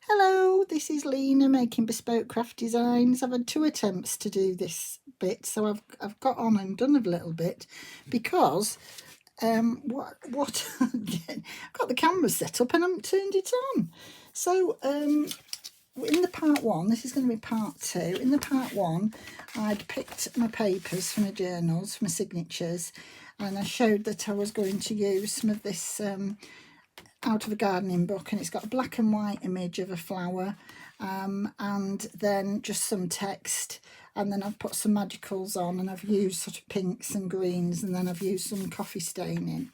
Hello, this is Lena making bespoke craft designs. I've had 2 attempts to do this bit, so I've got on and done a little bit because what I've got the camera set up and I haven't turned it on. So in the part 1, this is going to be part 2. In the part 1, I'd picked my papers for my journals, for my signatures, and I showed that I was going to use some of this out of a gardening book, and it's got a black and white image of a flower, and then just some text, and then I've put some magicals on, and I've used sort of pinks and greens, and then I've used some coffee staining.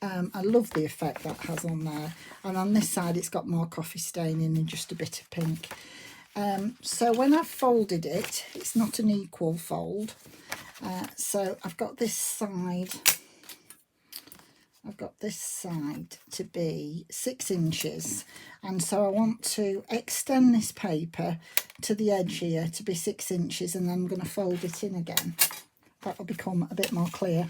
I love the effect that has on there, and on this side it's got more coffee staining and just a bit of pink. So when I've folded it, it's not an equal fold, so I've got this side to be 6 inches, and so I want to extend this paper to the edge here to be 6 inches, and then I'm going to fold it in again. That will become a bit more clear.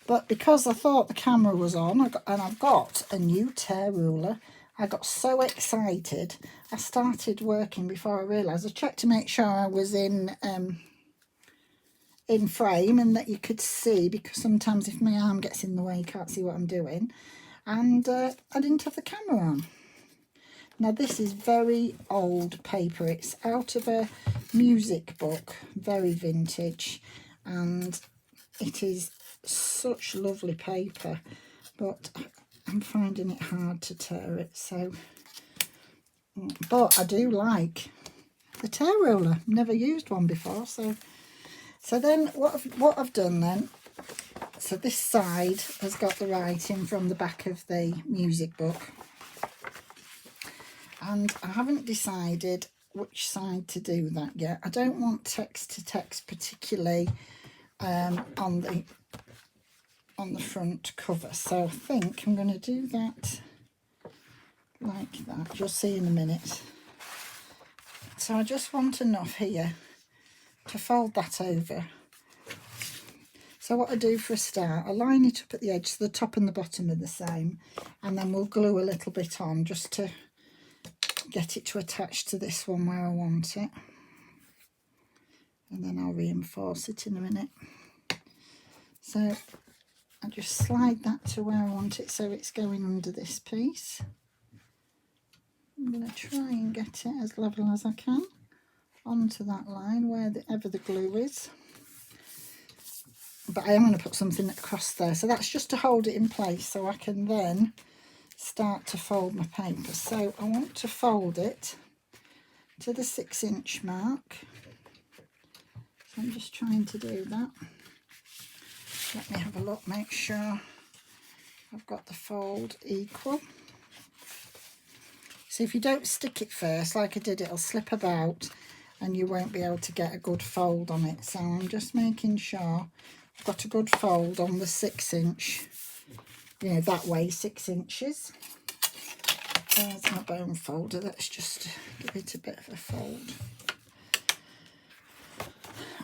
But because I thought the camera was on, and I've got a new tear ruler, I got so excited I started working before I realised. I checked to make sure I was in frame and that you could see, because sometimes if my arm gets in the way you can't see what I'm doing, and I didn't have the camera on. Now this is very old paper, it's out of a music book, very vintage, and it is such lovely paper, but I'm finding it hard to tear it. So, but I do like the tear ruler, never used one before. So then what I've done then, so this side has got the writing from the back of the music book, and I haven't decided which side to do that yet. I don't want text to text particularly on the front cover, so I think I'm going to do that like that. You'll see in a minute. So I just want enough here to fold that over. So what I do for a start, I line it up at the edge so the top and the bottom are the same, and then we'll glue a little bit on just to get it to attach to this one where I want it, and then I'll reinforce it in a minute. So I just slide that to where I want it, so it's going under this piece. I'm going to try and get it as level as I can onto that line wherever the glue is, but I am going to put something across there, so that's just to hold it in place so I can then start to fold my paper. So I want to fold it to the 6 inch mark, so I'm just trying to do that. Let me have a look, make sure I've got the fold equal. So if you don't stick it first like I did, it'll slip about and you won't be able to get a good fold on it. So I'm just making sure I've got a good fold on the 6 inch, you know, that way, 6 inches. There's my bone folder. Let's just give it a bit of a fold.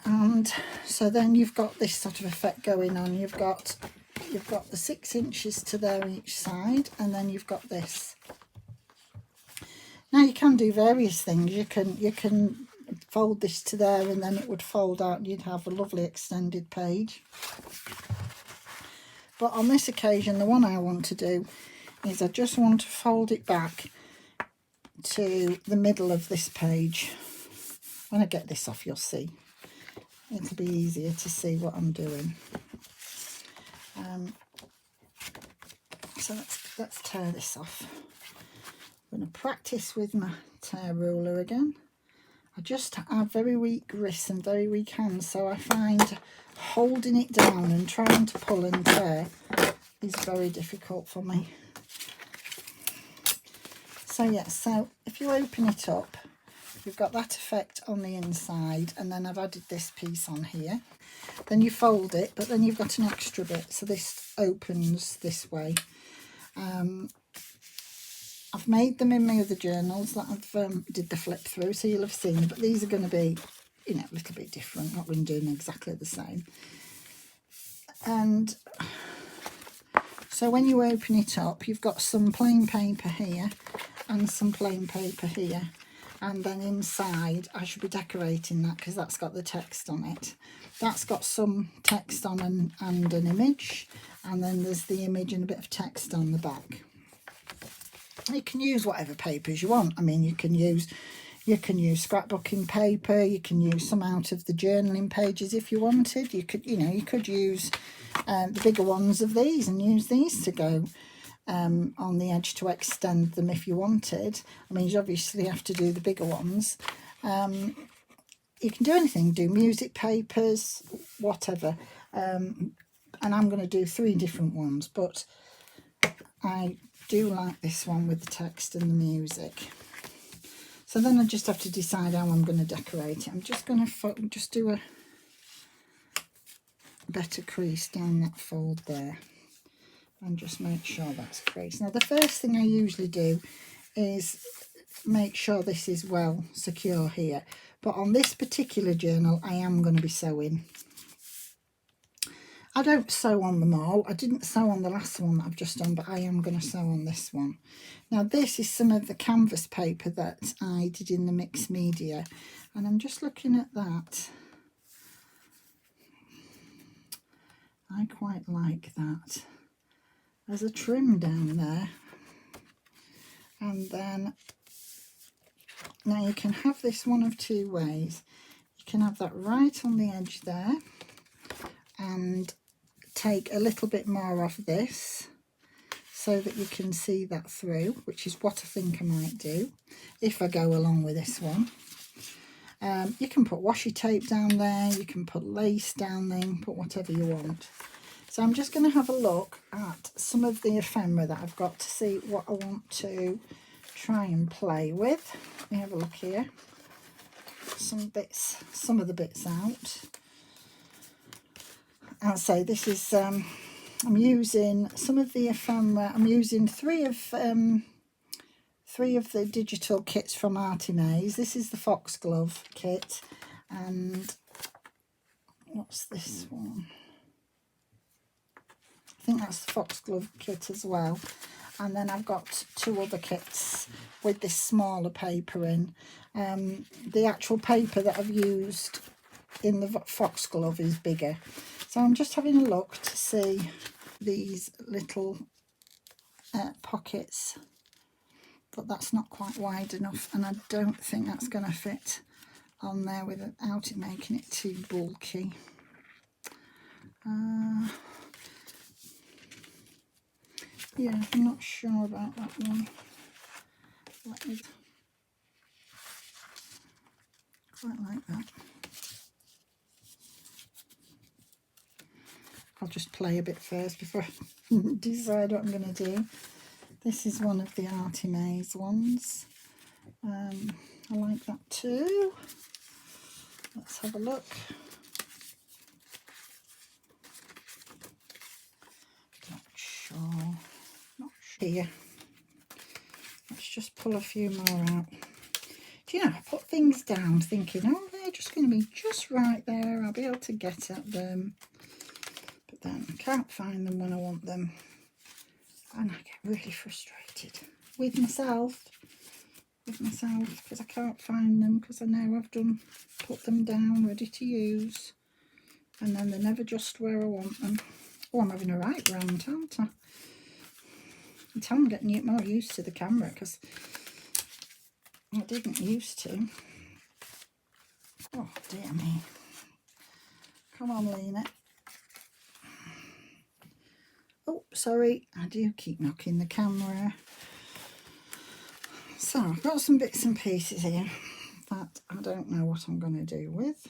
And so then you've got this sort of effect going on. You've got the 6 inches to there each side, and then you've got this. Now you can do various things. You can fold this to there, and then it would fold out and you'd have a lovely extended page. But on this occasion, the one I want to do is I just want to fold it back to the middle of this page. When I get this off, you'll see. It'll be easier to see what I'm doing. So let's tear this off. I'm going to practice with my tear ruler again. I just have very weak wrists and very weak hands, so I find holding it down and trying to pull and tear is very difficult for me. So yeah, so if you open it up, you've got that effect on the inside, and then I've added this piece on here. Then you fold it, but then you've got an extra bit, so this opens this way. I've made them in my other journals that I've did the flip through, so you'll have seen them, but these are going to be, you know, a little bit different, not going to do exactly the same. And so when you open it up, you've got some plain paper here, and some plain paper here, and then inside I should be decorating that because that's got the text on it. That's got some text on and an image, and then there's the image and a bit of text on the back. You can use whatever papers you want. I mean, you can use scrapbooking paper, you can use some out of the journaling pages if you wanted. You could use the bigger ones of these and use these to go on the edge to extend them if you wanted. I mean, you obviously have to do the bigger ones. You can do anything, do music papers, whatever. And I'm going to do 3 different ones, but I do like this one with the text and the music. So then I just have to decide how I'm going to decorate it. I'm just going to just do a better crease down that fold there, and just make sure that's creased. Now the first thing I usually do is make sure this is well secure here, but on this particular journal I am going to be sewing. I don't sew on them all. I didn't sew on the last one that I've just done, but I am going to sew on this one. Now this is some of the canvas paper that I did in the mixed media, and I'm just looking at that. I quite like that. There's a trim down there, and then now you can have this one of 2 ways. You can have that right on the edge there and take a little bit more off this so that you can see that through, which is what I think I might do if I go along with this one. You can put washi tape down there, you can put lace down there, you can put whatever you want. So I'm just going to have a look at some of the ephemera that I've got to see what I want to try and play with. Let me have a look here. Some of the bits out. I'll say this is, I'm using some of the ephemera. I'm using 3 of the digital kits from Artymaze. This is the foxglove kit, and what's this one? I think that's the foxglove kit as well. And then I've got 2 other kits with this smaller paper in. The actual paper that I've used in the foxglove is bigger. So I'm just having a look to see these little pockets, but that's not quite wide enough, and I don't think that's going to fit on there without it making it too bulky. Yeah, I'm not sure about that one. Quite like that. I'll just play a bit first before I decide what I'm going to do. This is one of the Artymaze ones. I like that too. Let's have a look. Not sure. Here. Let's just pull a few more out. Do you know, I put things down thinking, oh, they're just going to be just right there. I'll be able to get at them. But then I can't find them when I want them. And I get really frustrated with myself because I can't find them, because I know I've put them down ready to use, and then they're never just where I want them. Oh, I'm having a right rant, aren't I? I'm getting more used to the camera, because I didn't used to. Oh dear me. Come on, Lena. Oh, sorry, I do keep knocking the camera. So I've got some bits and pieces here that I don't know what I'm going to do with.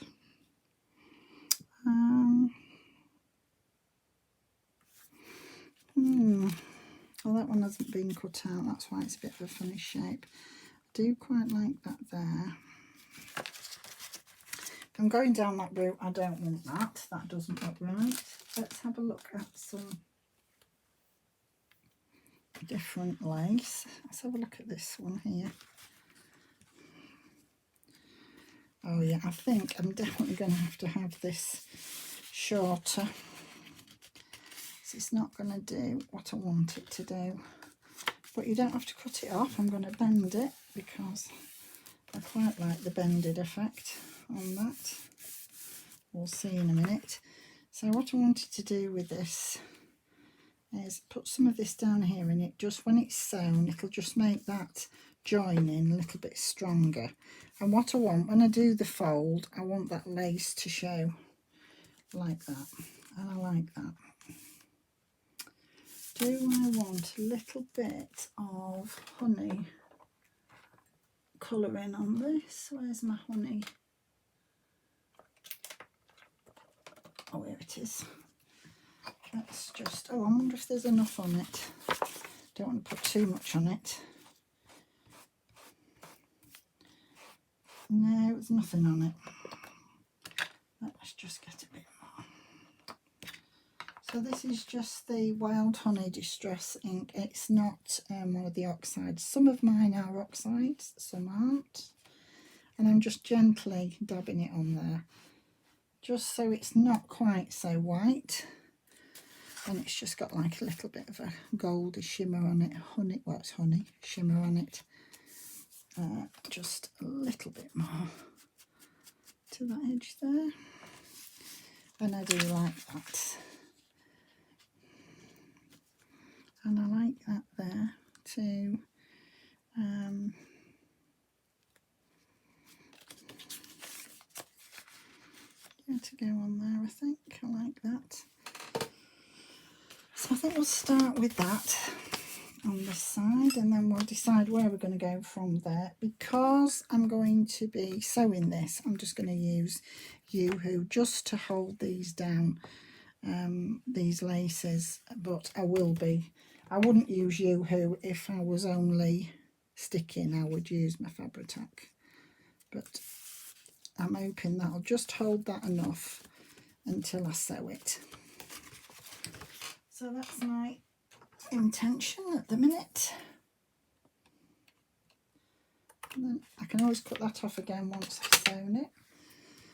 Well, that one hasn't been cut out, that's why it's a bit of a funny shape. I do quite like that there. If I'm going down that route, I don't want that. That doesn't look right. Let's have a look at some different lace. Let's have a look at this one here. Oh yeah, I think I'm definitely going to have this shorter. It's not going to do what I want it to do. but you don't have to cut it off. I'm going to bend it because I quite like the bended effect on that. We'll see in a minute. So what I wanted to do with this is put some of this down here, and it just, when it's sewn, it'll just make that joining a little bit stronger. And what I want when I do the fold, I want that lace to show like that, and I like that. Do I want a little bit of honey colouring on this? Where's my honey? Oh, here it is. Let's just, oh, I wonder if there's enough on it. Don't want to put too much on it. No, there's nothing on it. Let's just get a bit more. So this is just the Wild Honey Distress ink. It's not one of the oxides. Some of mine are oxides, some aren't. And I'm just gently dabbing it on there, just so it's not quite so white. And it's just got like a little bit of a goldy shimmer on it. Honey, well, it's honey, shimmer on it. Just a little bit more to that edge there. And I do like that. And I like that there too. Yeah, to go on there, I think. I like that. So I think we'll start with that on this side, and then we'll decide where we're going to go from there. Because I'm going to be sewing this, I'm just going to use Yoo-Hoo just to hold these down, these laces, but I wouldn't use Yoo-Hoo if I was only sticking. I would use my Fabri-Tac, but I'm hoping that'll just hold that enough until I sew it. So that's my intention at the minute. And then I can always cut that off again once I've sewn it.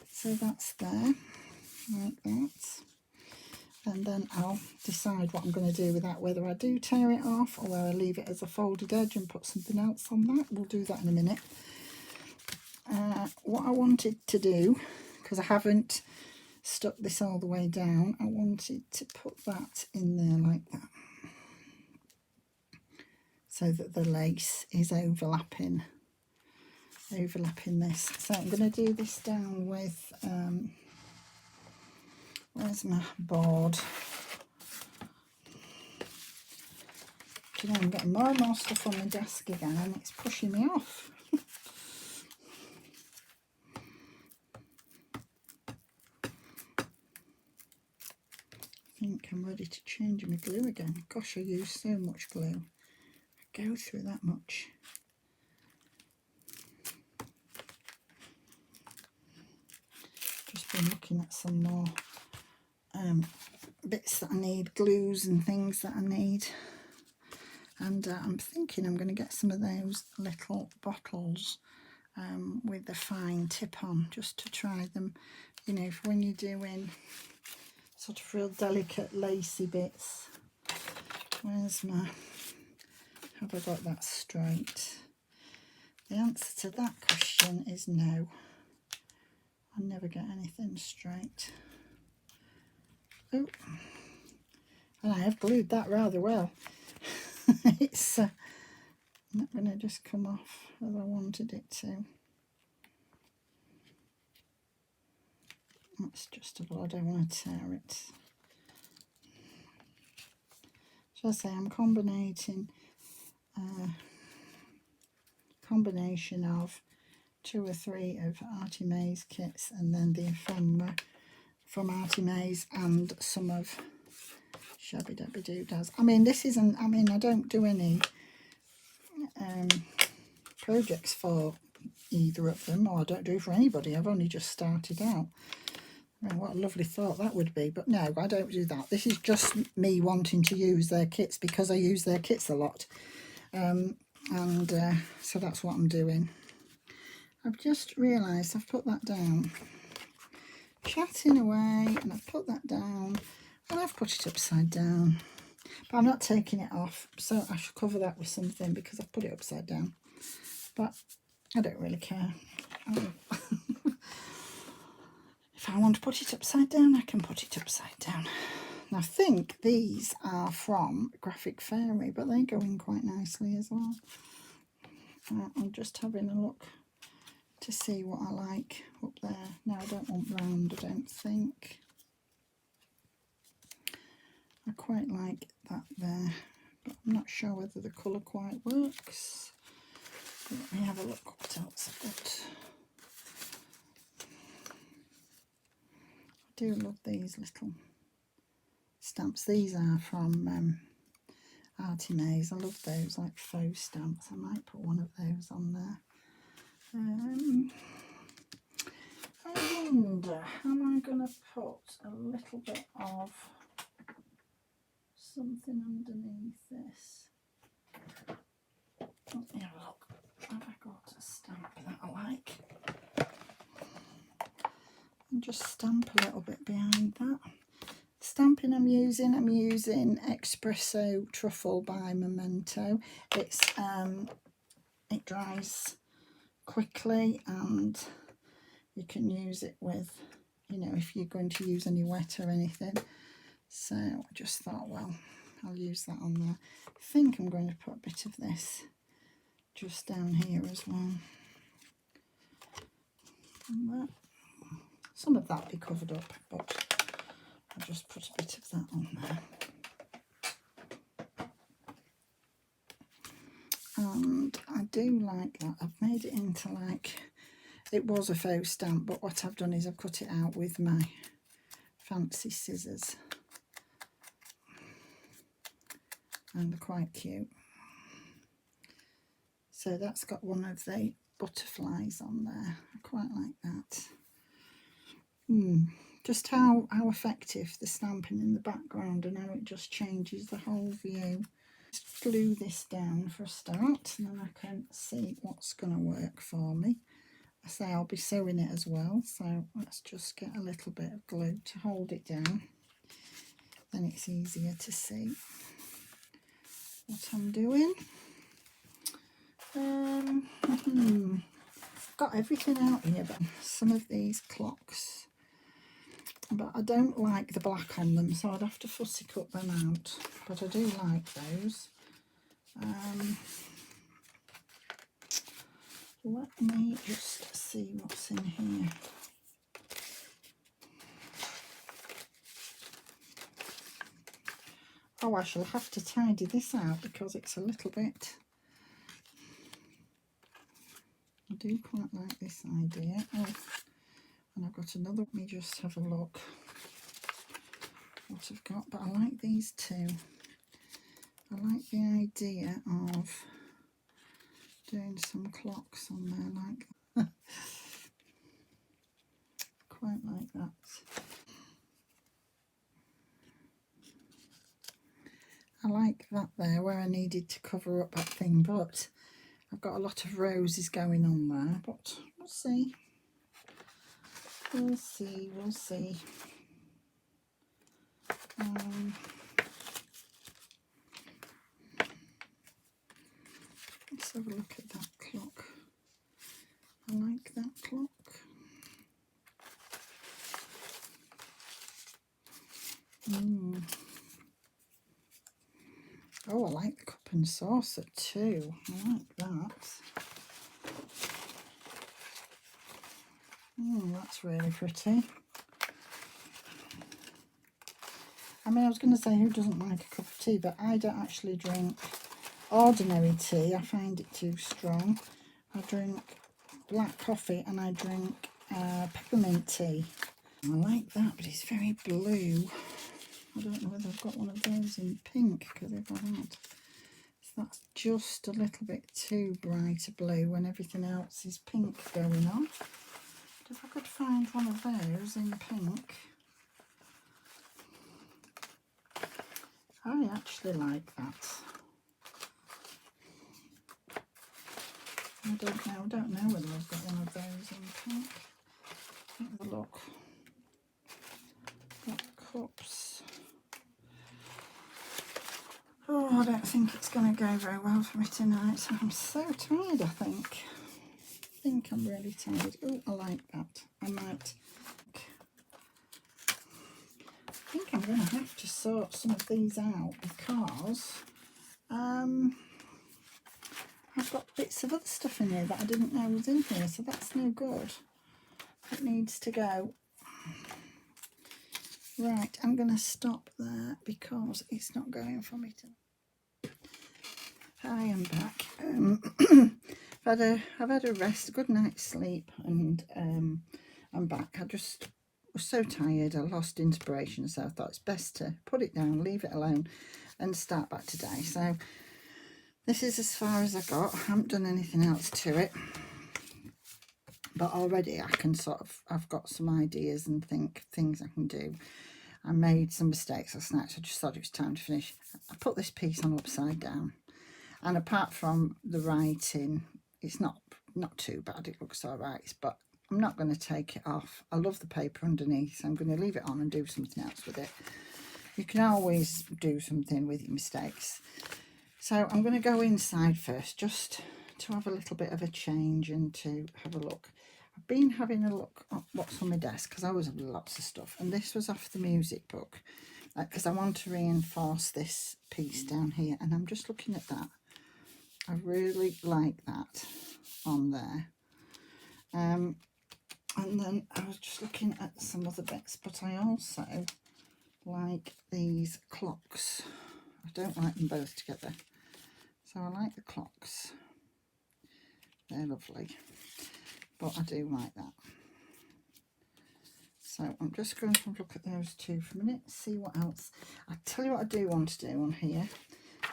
So that's there, like that. And then I'll decide what I'm going to do with that, whether I do tear it off or whether I leave it as a folded edge and put something else on that. We'll do that in a minute. What I wanted to do, because I haven't stuck this all the way down, I wanted to put that in there like that, so that the lace is overlapping this. So I'm going to do this down with, where's my board? Do you know, I'm getting more and more stuff on my desk again, and it's pushing me off. I think I'm ready to change my glue again. Gosh, I use so much glue. I go through that much. Just been looking at some more bits that I need, glues and things that I need. And I'm thinking I'm going to get some of those little bottles with the fine tip on, just to try them, you know, for when you're doing sort of real delicate lacy bits. Where's my, have I got that straight? The answer to that question is no. I never get anything straight. Oh, and I have glued that rather well. It's not going to just come off as I wanted it to. That's just a lot, I don't want to tear it. Shall I say I'm combination of 2 or 3 of Artymaze kits, and then the ephemera from Artymaze and some of Shabbydabbydoodah. I mean, this isn't, I mean, I don't do any projects for either of them, or I don't do for anybody. I've only just started out. I mean, what a lovely thought that would be, but no, I don't do that. This is just me wanting to use their kits because I use their kits a lot, so that's what I'm doing. I've just realised I've put that down, chatting away, and I've put that down, and I've put it upside down. But I'm not taking it off, so I should cover that with something because I've put it upside down. But I don't really care. If I want to put it upside down, I can put it upside down. And I think these are from Graphic Fairy, but they go in quite nicely as well. I'm just having a look to see what I like up there. No, I don't want round, I don't think. I quite like that there, but I'm not sure whether the colour quite works. Let me have a look what else I've got. I do love these little stamps. These are from Artymaze. I love those, like faux stamps. I might put one of those on there. I wonder, am I going to put a little bit of something underneath this? Let me have a look. Have I got a stamp that I like? And just stamp a little bit behind that. The stamping I'm using Espresso Truffle by Memento. It's it dries quickly, and you can use it with, you know, if you're going to use any wet or anything. So I just thought, well, I'll use that on there. I think I'm going to put a bit of this just down here as well. And that. Some of that will be covered up, but I'll just put a bit of that on there. And I do like that. I've made it into like, it was a faux stamp, but what I've done is I've cut it out with my fancy scissors. And they're quite cute. So that's got one of the butterflies on there. I quite like that. Just how effective the stamping in the background and how it just changes the whole view. Just glue this down for a start, and then I can see what's going to work for me. I say I'll be sewing it as well, so let's just get a little bit of glue to hold it down. Then it's easier to see what I'm doing. Got everything out here, but some of these clocks, but I don't like the black on them, so I'd have to fussy cut them out, but I do like those. Let me just see what's in here. Oh, I shall have to tidy this out because it's a little bit... I do quite like this idea. Oh, and I've got another. Let me just have a look what I've got. But I like these two. I like the idea of doing some clocks on there like that. Quite like that. I like that there where I needed to cover up that thing, but I've got a lot of roses going on there, but we'll see. We'll see, we'll see. Let's have a look at that clock. I like that clock. Oh, I like the cup and saucer too. I like that. That's really pretty. I mean, I was going to say who doesn't like a cup of tea, but I don't actually drink ordinary tea. I find it too strong. I drink black coffee and I drink peppermint tea. I like that, but it's very blue. I don't know whether I've got one of those in pink, because if I had, so that's just a little bit too bright a blue when everything else is pink going on. But if I could find one of those in pink, I actually like that. I don't know whether I've got one of those in pink. Have a look. Got cups. Oh, I don't think it's going to go very well for me tonight. So I'm so tired, I think. I'm really tired. Oh, I like that. I think I'm going to have to sort some of these out because I've got bits of other stuff in here that I didn't know was in here, so that's no good. It needs to go. Right, I'm going to stop there because it's not going for me to. I am back. I've had a rest, a good night's sleep, and I'm back. I just was so tired, I lost inspiration, so I thought it's best to put it down, leave it alone, and start back today. So this is as far as I got. I haven't done anything else to it, but already I can I've got some ideas and things I can do. I made some mistakes last night, so I just thought it was time to finish. I put this piece on upside down, and apart from the writing, it's not too bad. It looks all right, but I'm not going to take it off. I love the paper underneath, so I'm going to leave it on and do something else with it. You can always do something with your mistakes. So I'm going to go inside first, just to have a little bit of a change and to have a look. I've been having a look at what's on my desk because I always have lots of stuff, and this was off the music book because I want to reinforce this piece down here, and I'm just looking at that. I really like that on there. And then I was just looking at some other bits, but I also like these clocks. I don't like them both together, so I like the clocks. They're lovely, but I do like that. So I'm just going to look at those two for a minute, see what else. I'll tell you what I do want to do on here.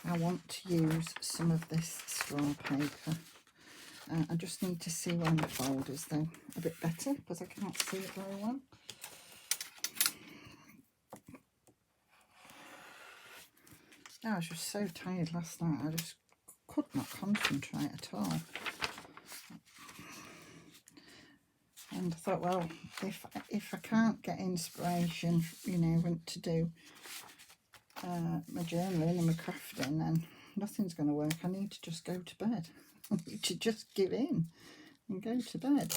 I want to use some of this straw paper. I just need to see where my folders though a bit better because I can't see it very well. I was just so tired last night, I just could not concentrate at all. And I thought, well, if I can't get inspiration, you know, to do my journaling and my crafting, then nothing's going to work. I need to just go to bed. I need to just give in and go to bed.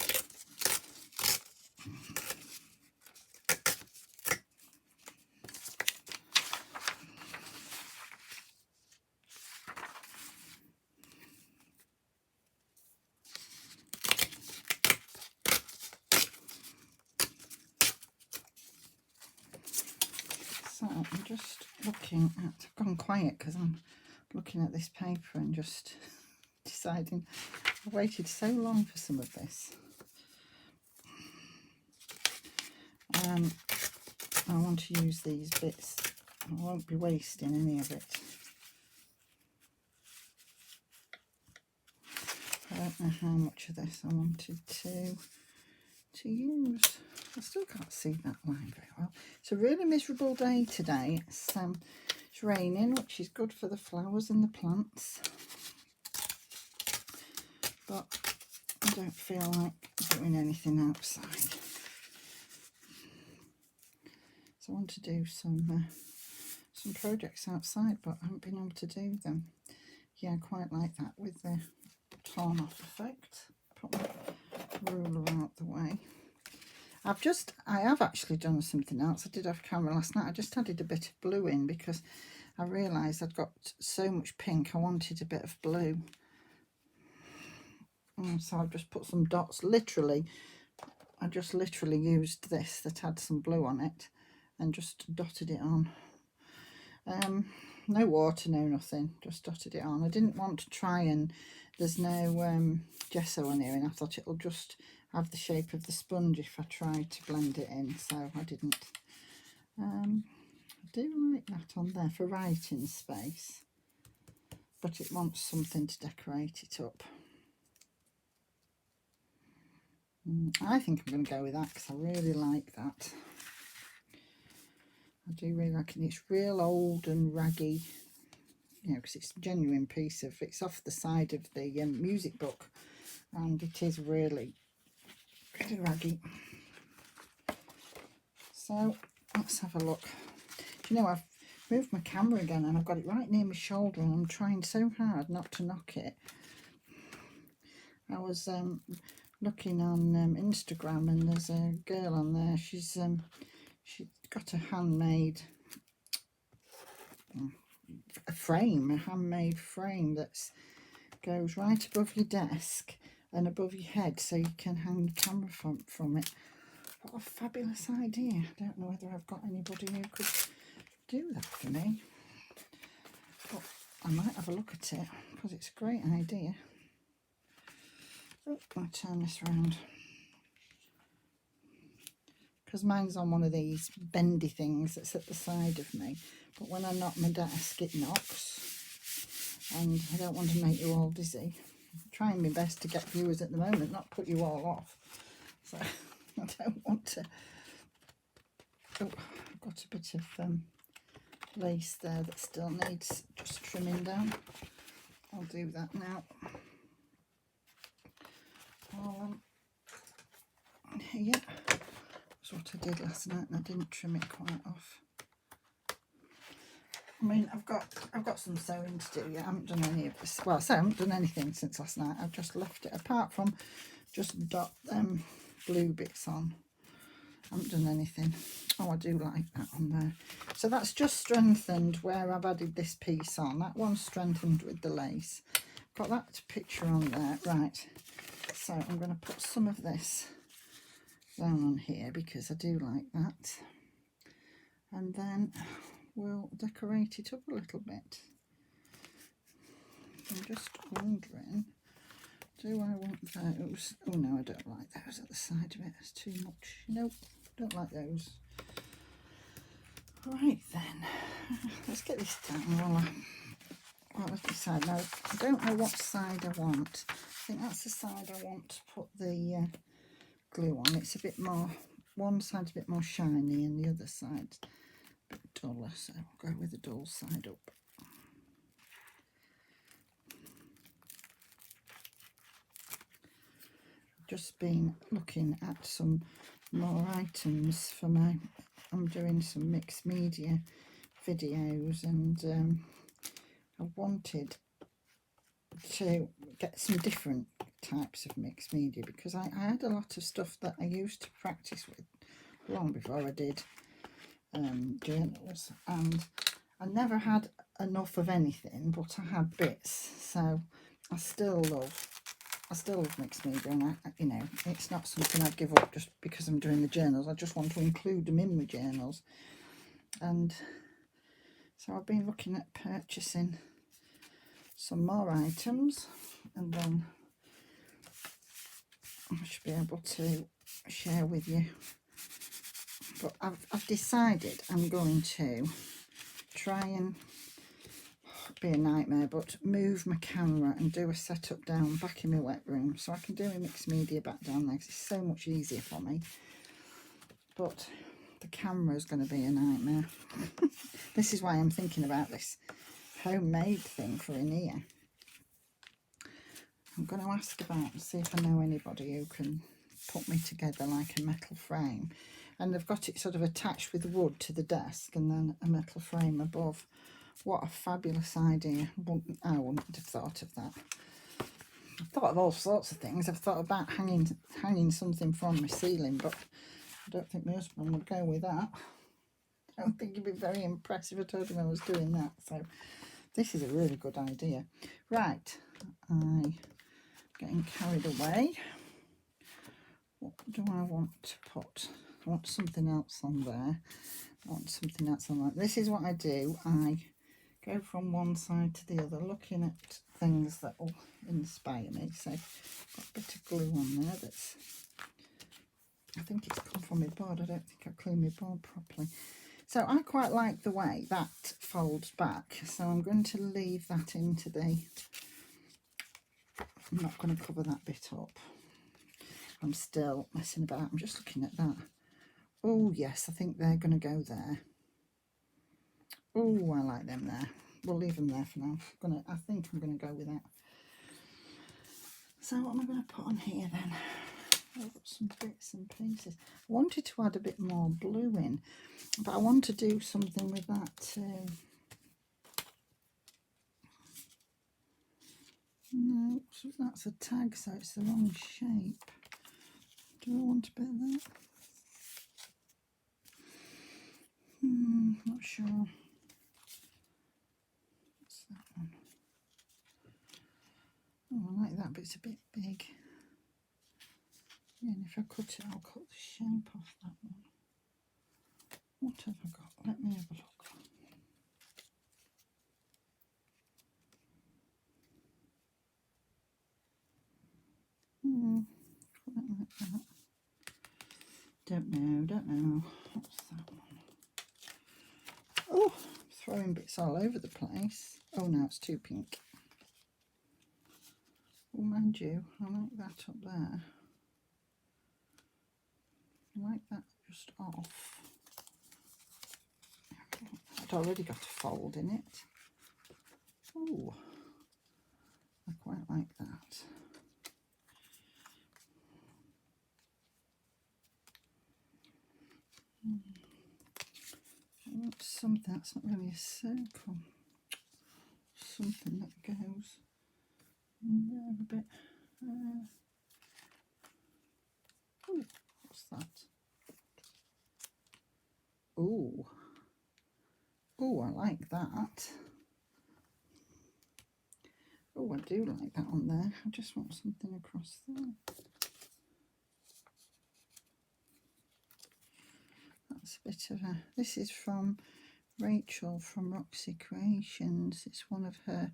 So I'm just looking at, I've gone quiet because I'm looking at this paper and just deciding. I've waited so long for some of this. I want to use these bits. I won't be wasting any of it. I don't know how much of this I wanted to use. I still can't see that line very well. It's a really miserable day today. It's raining, which is good for the flowers and the plants. But I don't feel like doing anything outside. So I want to do some projects outside, but I haven't been able to do them. Yeah, I quite like that with the torn off effect. Put my ruler out the way. I have actually done something else. I did have camera last night. I just added a bit of blue in because I realised I'd got so much pink. I wanted a bit of blue. And so I've just put some dots. I just literally used this that had some blue on it and just dotted it on. No water, no nothing, just dotted it on. I didn't want to try and, there's no gesso on here, and I thought it'll just have the shape of the sponge if I try to blend it in, so I didn't. I do like that on there for writing space, but it wants something to decorate it up. I think I'm going to go with that because I really like that. I do really like it. It's real old and raggy, you know, because it's a genuine piece of, it's off the side of the music book, and it is really, really raggy. So let's have a look. Do you know, I've moved my camera again and I've got it right near my shoulder and I'm trying so hard not to knock it. I was looking on Instagram, and there's a girl on there. She's got a handmade handmade frame that goes right above your desk and above your head, so you can hang the camera from it. What a fabulous idea. I don't know whether I've got anybody who could do that for me, but I might have a look at it because it's a great idea. Oh, I'll turn this around because mine's on one of these bendy things that's at the side of me, but when I knock my desk it knocks, and I don't want to make you all dizzy. I'm trying my best to get viewers at the moment, not put you all off, so I don't want to. Oh, I've got a bit of lace there that still needs just trimming down. I'll do that now. Here, that's what I did last night, and I didn't trim it quite off. I mean, I've got some sewing to do. Yeah, I haven't done any of this. Well, I haven't done anything since last night. I've just left it, apart from just dot blue bits on. I haven't done anything. Oh, I do like that on there. So that's just strengthened where I've added this piece on. That one's strengthened with the lace. Got that picture on there. Right. So I'm going to put some of this down on here because I do like that. And then we'll decorate it up a little bit. I'm just wondering, do I want those? Oh no, I don't like those at the side of it. It's too much. Nope, don't like those. Right then, let's get this down while I decide. Now, I don't know what side I want. I think that's the side I want to put the glue on. It's a bit more, one side's a bit more shiny and the other side's a bit duller, so I'll go with the dull side up. Just been looking at some more items for my, I'm doing some mixed media videos, and I wanted to get some different types of mixed media because I had a lot of stuff that I used to practice with long before I did journals, and I never had enough of anything, but I had bits. So I still love mixed media, and I, you know, it's not something I'd give up just because I'm doing the journals. I just want to include them in my journals. And so I've been looking at purchasing some more items, and then I should be able to share with you. But I've decided I'm going to try and, be a nightmare, but move my camera and do a setup down back in my wet room so I can do a mixed media back down there, because it's so much easier for me. But the camera is going to be a nightmare. This is why I'm thinking about this homemade thing for in here. I'm going to ask about and see if I know anybody who can put me together like a metal frame, and they've got it sort of attached with wood to the desk and then a metal frame above. What a fabulous idea. I wouldn't have thought of that. I've thought of all sorts of things. I've thought about hanging something from my ceiling, but I don't think my husband would go with that. I don't think he'd be very impressed if I told him I was doing that. So this is a really good idea. Right, I'm getting carried away. What do I want to put? I want something else on there. I want something else on that. This is what I do. I go from one side to the other, looking at things that will inspire me. So I've got a bit of glue on there that's, I think it's come from my board. I don't think I cleaned my board properly. So I quite like the way that folds back. So I'm going to leave that into the, I'm not going to cover that bit up. I'm still messing about. I'm just looking at that. Oh yes, I think they're going to go there. Oh, I like them there. We'll leave them there for now. I think I'm going to go with that. So what am I going to put on here then? I've got some bits and pieces. I wanted to add a bit more blue in, but I want to do something with that too. No, that's a tag, so it's the wrong shape. Do I want a bit of that? Not sure. What's that one? Oh, I like that, but it's a bit big. Yeah, and if I cut it, I'll cut the shape off that one. What have I got? Let me have a look. Quite like that. Don't know. What's that one? Oh, throwing bits all over the place. Oh, now it's too pink. Oh, mind you, I like that up there. I like that just off. I'd already got a fold in it. Oh, I quite like that. I want something that's not really a circle. Something that goes in there a bit. Oh, what's that? Oh, oh, I like that. Oh, I do like that on there. I just want something across there. That's a bit of a... This is from Rachel from Roxy Creations. It's one of her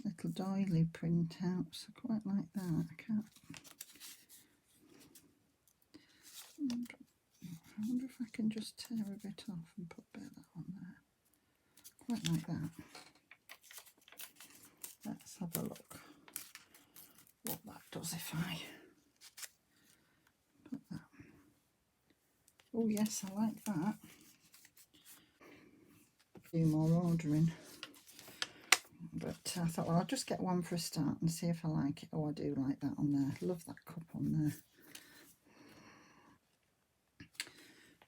little doily printouts. I quite like that. I can't... I wonder if I can just tear a bit off and put a bit of that on there. Quite like that. Let's have a look what that does if I put that. Oh yes, I like that. Do more ordering, but I thought, well, I'll just get one for a start and see if I like it. Oh, I do like that on there. Love that cup on there.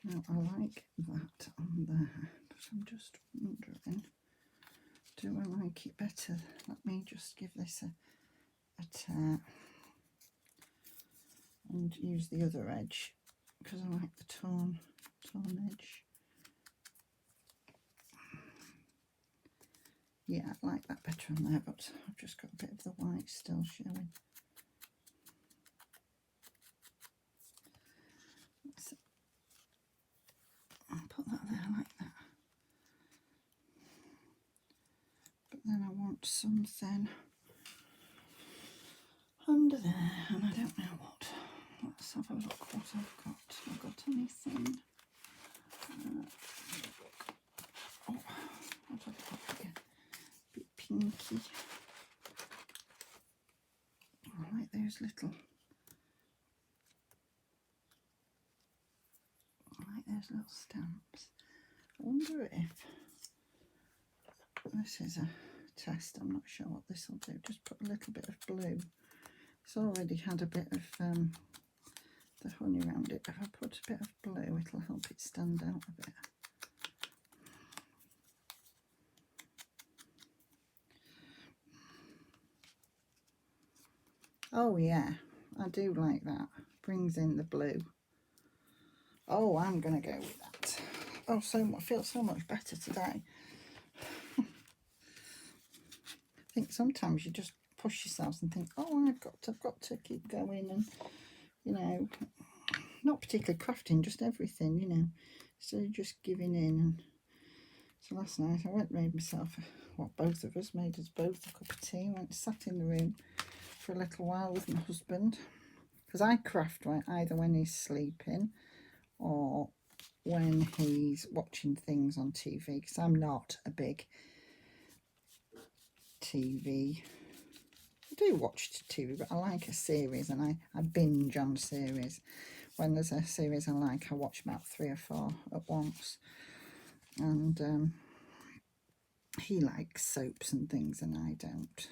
Now I like that on there, but I'm just wondering, do I like it better? Let me just give this a tear and use the other edge because I like the torn edge. Yeah, I like that better on there, but I've just got a bit of the white still showing. So I'll put that there like that. But then I want something under there, and I don't know what. Let's have a look what I've got. Have I got anything? Oh, what have I got here? A bit pinky. I like those little. I like those little stamps. I wonder if this is a test. I'm not sure what this will do. Just put a little bit of blue. It's already had a bit of the honey around it. If I put a bit of blue, it'll help it stand out a bit. Oh yeah, I do like that. Brings in the blue. Oh, I'm going to go with that. Oh, I feel so much better today. I think sometimes you just push yourselves and think, oh, I've got to keep going, and you know, not particularly crafting, just everything, you know. So you're just giving in. And so last night I went and made myself, both of us made us both a cup of tea. Went and sat in the room for a little while with my husband, because I craft either when he's sleeping or when he's watching things on TV, because I'm not a big TV. I do watch TV, but I like a series, and I binge on series. When there's a series I like, I watch about 3 or 4 at once. And he likes soaps and things, and I don't.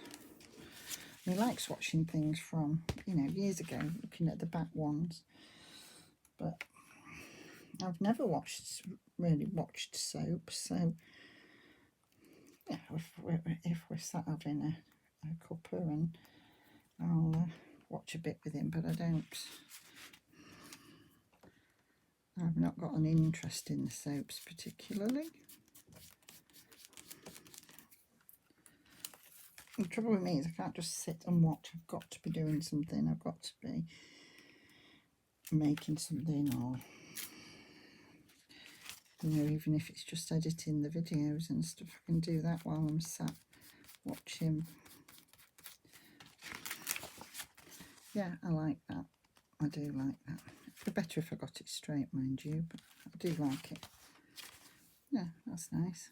He likes watching things from, you know, years ago, looking at the back ones. But I've never really watched soaps, so yeah, if we're sat having a cuppa, and I'll watch a bit with him, but I've not got an interest in the soaps particularly. The trouble with me is I can't just sit and watch. I've got to be doing something. I've got to be making something, or, you know, even if it's just editing the videos and stuff, I can do that while I'm sat watching. Yeah, I like that. I do like that. It'd be better if I got it straight, mind you, but I do like it. Yeah, that's nice.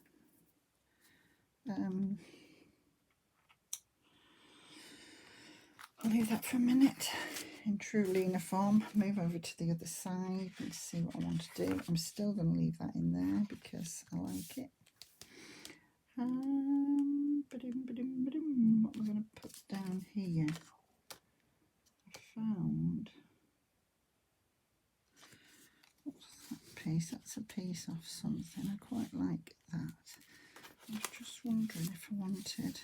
I'll leave that for a minute in true Lena form. Move over to the other side and see what I want to do. I'm still going to leave that in there because I like it. What am I going to put down here? I found... What's that piece? That's a piece of something. I quite like that. I was just wondering if I wanted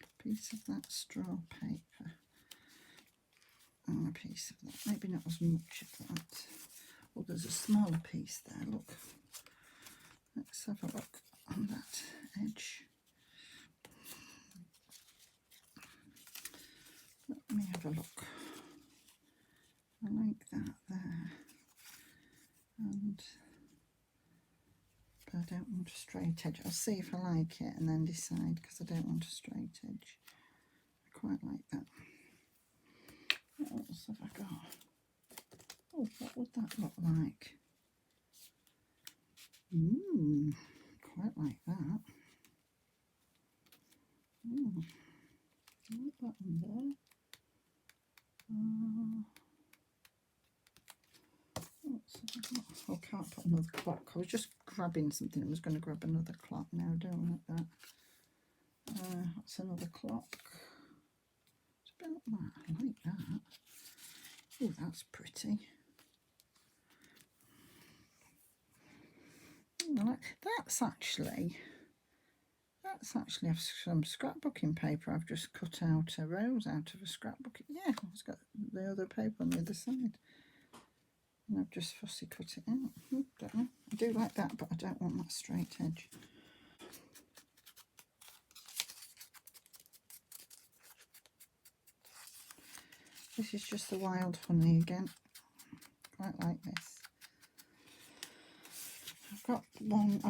a piece of that straw paper. And a piece of that. Maybe not as much of that. Oh, there's a smaller piece there. Look. Let's have a look on that edge. Let me have a look. I like that there. And but I don't want a straight edge. I'll see if I like it and then decide, because I don't want a straight edge. I quite like that. What else have I got? Oh, what would that look like? Quite like that. I like that one there. I can't put another clock. I was just grabbing something. I was going to grab another clock now. I don't like that. That's another clock. It's about that. I like that. Oh, that's pretty. That's actually some scrapbooking paper. I've just cut out a rose out of a scrapbook. Yeah, it's got the other paper on the other side. And I've just fussy cut it out. Don't know. I do like that, but I don't want that straight edge. This is just the wild honey again. Quite like this. I've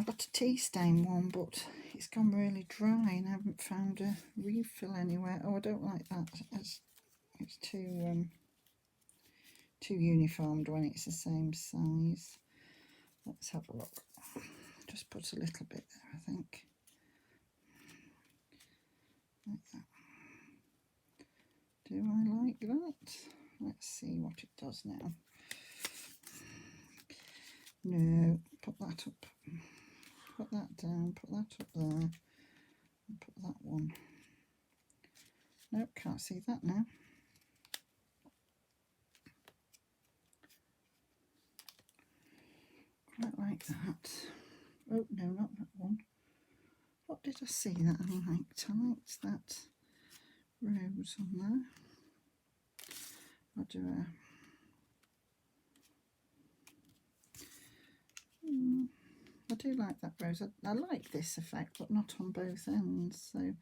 got a tea stain one, but it's gone really dry and I haven't found a refill anywhere. Oh, I don't like that. It's too uniformed when it's the same size. Let's have a look. Just put a little bit there, I think. Like that. Do I like that? Let's see what it does now. No, put that up. Put that down, put that up there. And put that one. Nope, can't see that now. Quite like that. Oh, no, not that one. What did I see that I liked? I liked that rose on there. I'll do a... I do like that rose. I like this effect, but not on both ends. So I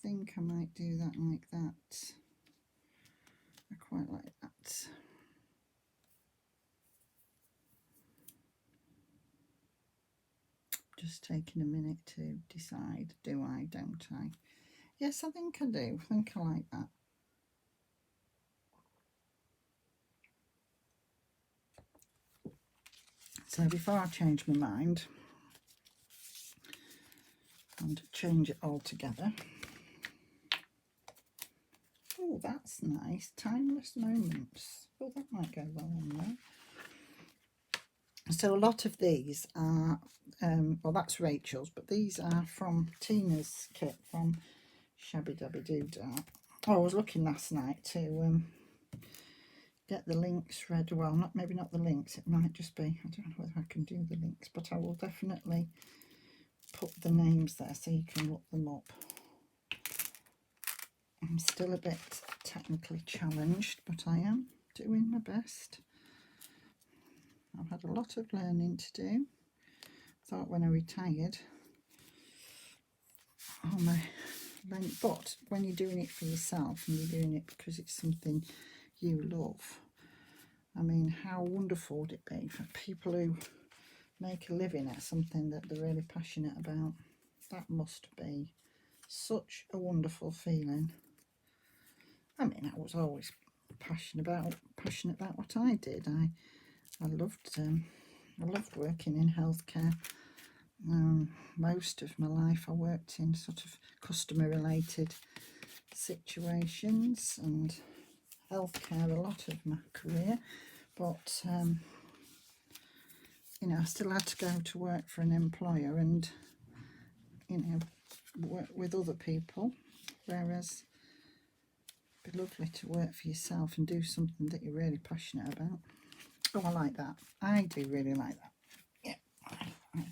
think I might do that like that. I quite like that. Just taking a minute to decide, do I, don't I? Yes, I think I do. I think I like that. So before I change my mind and change it all together. Oh, that's nice. Timeless moments. Oh, that might go well on there. So a lot of these are, well, that's Rachel's, but these are from Tina's kit from Shabbydabbydoodah. Oh, I was looking last night to get the links ready. Well, maybe not the links. It might just be, I don't know whether I can do the links, but I will definitely put the names there so you can look them up. I'm still a bit technically challenged, but I am doing my best. I've had a lot of learning to do. Thought when I retired, but when you're doing it for yourself and you're doing it because it's something you love, I mean, how wonderful would it be for people who make a living at something that they're really passionate about? That must be such a wonderful feeling. I mean, I was always passionate about what I did. I loved working in healthcare. Most of my life I worked in sort of customer related situations and healthcare a lot of my career, but you know, I still had to go to work for an employer and, you know, work with other people, whereas it'd be lovely to work for yourself and do something that you're really passionate about. Oh, I like that. I do really like that. Yeah, I like that.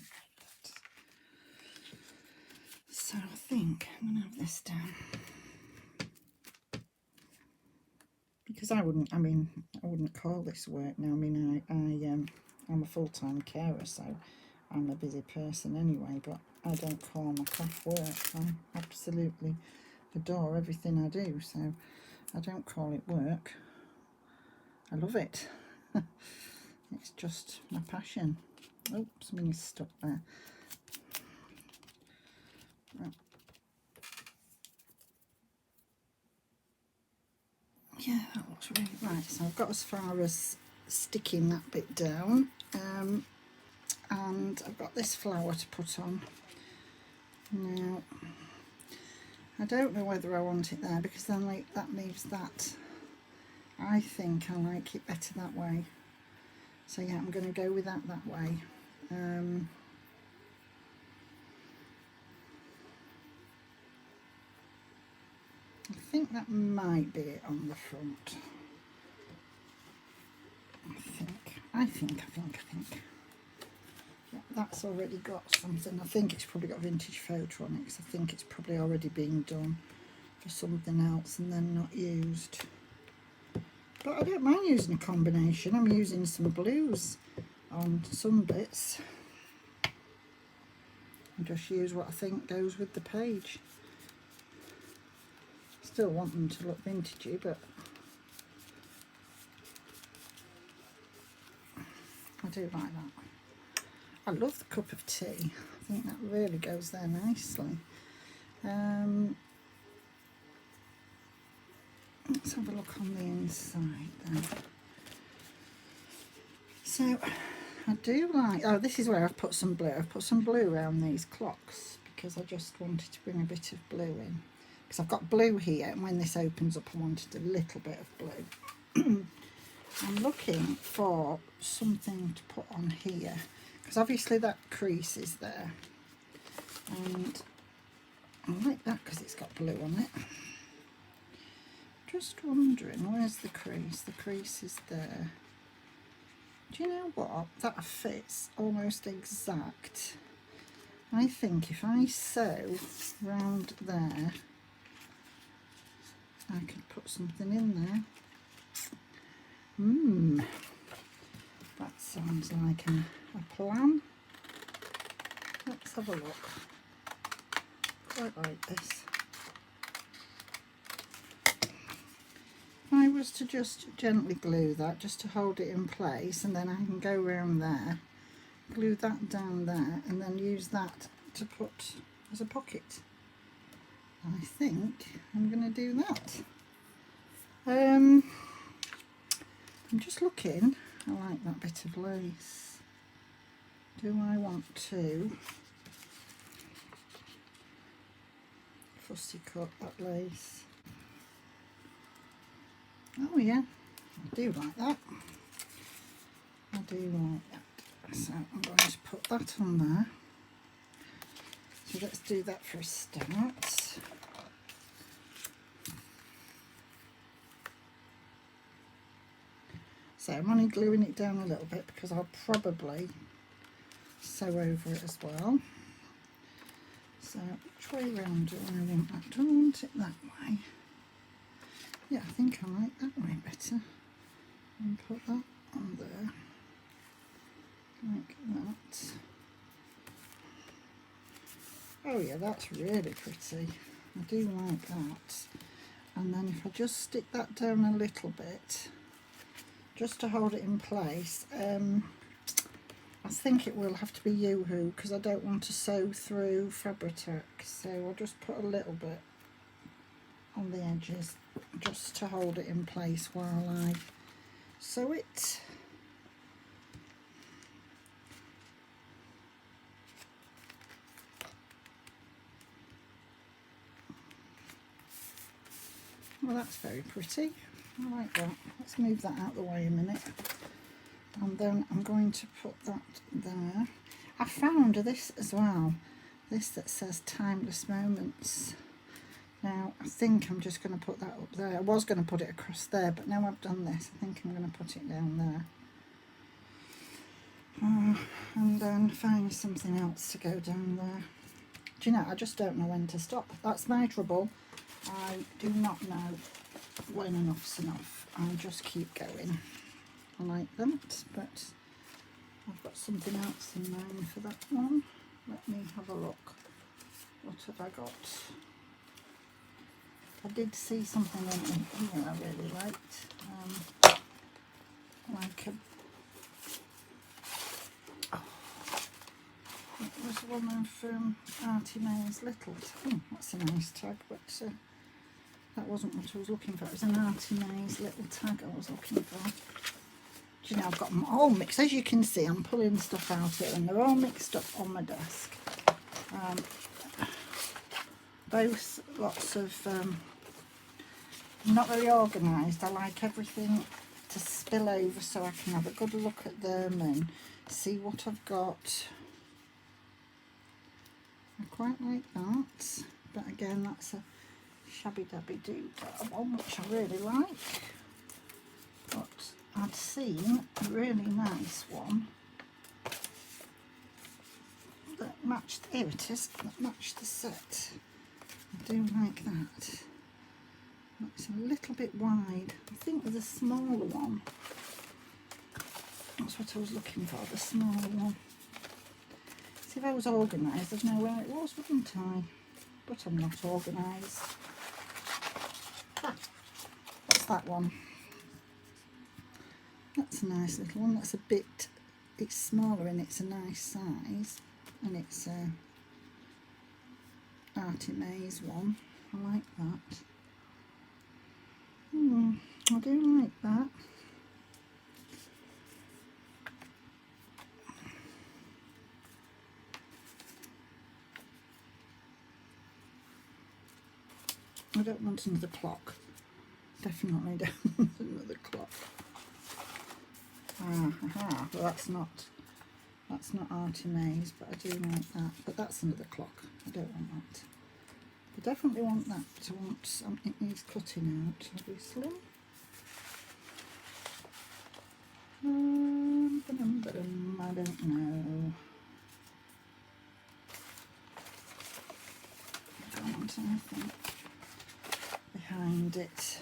So I think I'm going to have this down. Because I wouldn't call this work now. I mean, I'm a full-time carer, so I'm a busy person anyway, but I don't call my craft work. I absolutely adore everything I do, so I don't call it work. I love it. It's just my passion. Oh, something's stuck there. Right. Yeah, that looks really right. So I've got as far as sticking that bit down, and I've got this flower to put on. Now, I don't know whether I want it there because then like that leaves that. I think I like it better that way. So yeah, I'm going to go with that way. I think that might be it on the front. I think. Yeah, that's already got something. I think it's probably got a vintage photo on it because I think it's probably already been done for something else and then not used. But I don't mind using a combination. I'm using some blues on some bits. And just use what I think goes with the page. Still want them to look vintagey, but I do like that. I love the cup of tea. I think that really goes there nicely. Let's have a look on the inside then. So I do like, oh, this is where I've put some blue. I've put some blue around these clocks because I just wanted to bring a bit of blue in. Because I've got blue here, and when this opens up I wanted a little bit of blue. I'm looking for something to put on here because obviously that crease is there, and I like that because it's got blue on it. Just wondering, where's the crease? The crease is there. Do you know what? That fits almost exact. I think if I sew round there, I could put something in there. That sounds like a plan. Let's have a look. Quite like this. If I was to just gently glue that, just to hold it in place, and then I can go around there, glue that down there, and then use that to put as a pocket. I think I'm going to do that. I'm just looking. I like that bit of lace. Do I want to fussy cut that lace? Oh yeah, I do like that. I do like that. So I'm going to put that on there. So let's do that for a start. So I'm only gluing it down a little bit because I'll probably sew over it as well. So which way round do I want that? Do I want it that way? Yeah, I think I like that way better. And put that on there, like that. Oh yeah, that's really pretty. I do like that. And then if I just stick that down a little bit, just to hold it in place, I think it will have to be Yoo-hoo because I don't want to sew through Fabri-Tac, so I'll just put a little bit on the edges just to hold it in place while I sew it. Well, that's very pretty. I like that. Let's move that out of the way a minute. And then I'm going to put that there. I found this as well. This that says Timeless Moments. Now, I think I'm just going to put that up there. I was going to put it across there, but now I've done this, I think I'm going to put it down there. And then find something else to go down there. Do you know, I just don't know when to stop. That's my trouble. I do not know when enough's enough. I just keep going. I like that, but I've got something else in mind for that one. Let me have a look. What have I got? I did see something in here I really liked. Like a... Oh, it was one of Artymaze little... Oh, that's a nice tag, but that wasn't what I was looking for. It was an Artymaze little tag I was looking for. Do you know, I've got them all mixed. As you can see, I'm pulling stuff out here and they're all mixed up on my desk. Both lots of... not very organised. I like everything to spill over so I can have a good look at them and see what I've got. I quite like that. But again, that's a Shabbydabbydoodah one, which I really like. But I'd seen a really nice one that matched, here it is, that matched the set. I do like that. It's a little bit wide. I think with a smaller one. That's what I was looking for, the smaller one. See, if I was organised, I'd know where it was, wouldn't I? But I'm not organised. Ah, what's that one? That's a nice little one. That's a bit, it's smaller and it's a nice size. And it's a Artymaze one. I like that. I do like that. I don't want another clock. Definitely don't want another clock. Well, that's not Artymaze, but I do like that. But that's another clock. I don't want that. I definitely want that. I want something, it needs cutting out, obviously. I don't know. I don't want anything behind it.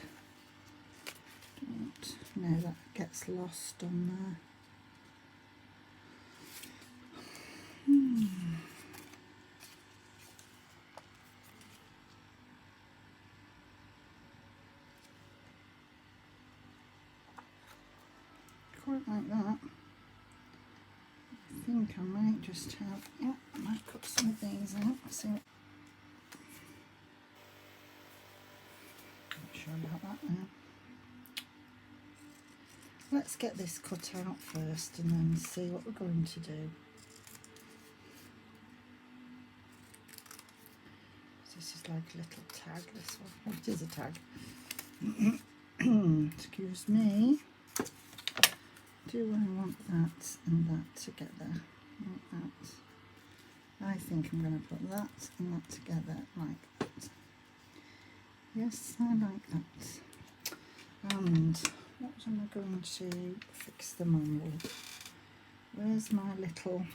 No, that gets lost on there. Quite like that. I think I might just have, yeah, I might cut some of these out. See what, not sure about that now. Let's get this cut out first and then see what we're going to do. This is like a little tag, this one. Well, it is a tag. Excuse me. Do I want that and that together? Like that. I think I'm going to put that and that together like that. Yes, I like that. And what was am I going to fix them on with? Where's my little,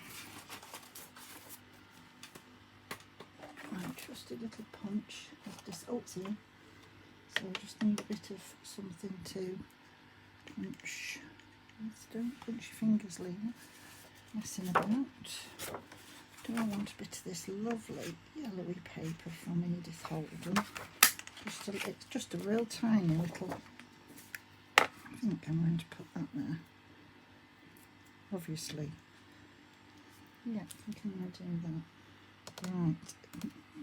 my trusty little punch? Oh, it's here. So I just need a bit of something to punch. Don't punch your fingers, Lena. Messing about. Do I want a bit of this lovely yellowy paper from Edith Holden? It's just a real tiny little. I think I'm going to put that there. Obviously. Yeah, I think I'm going to do that. Right.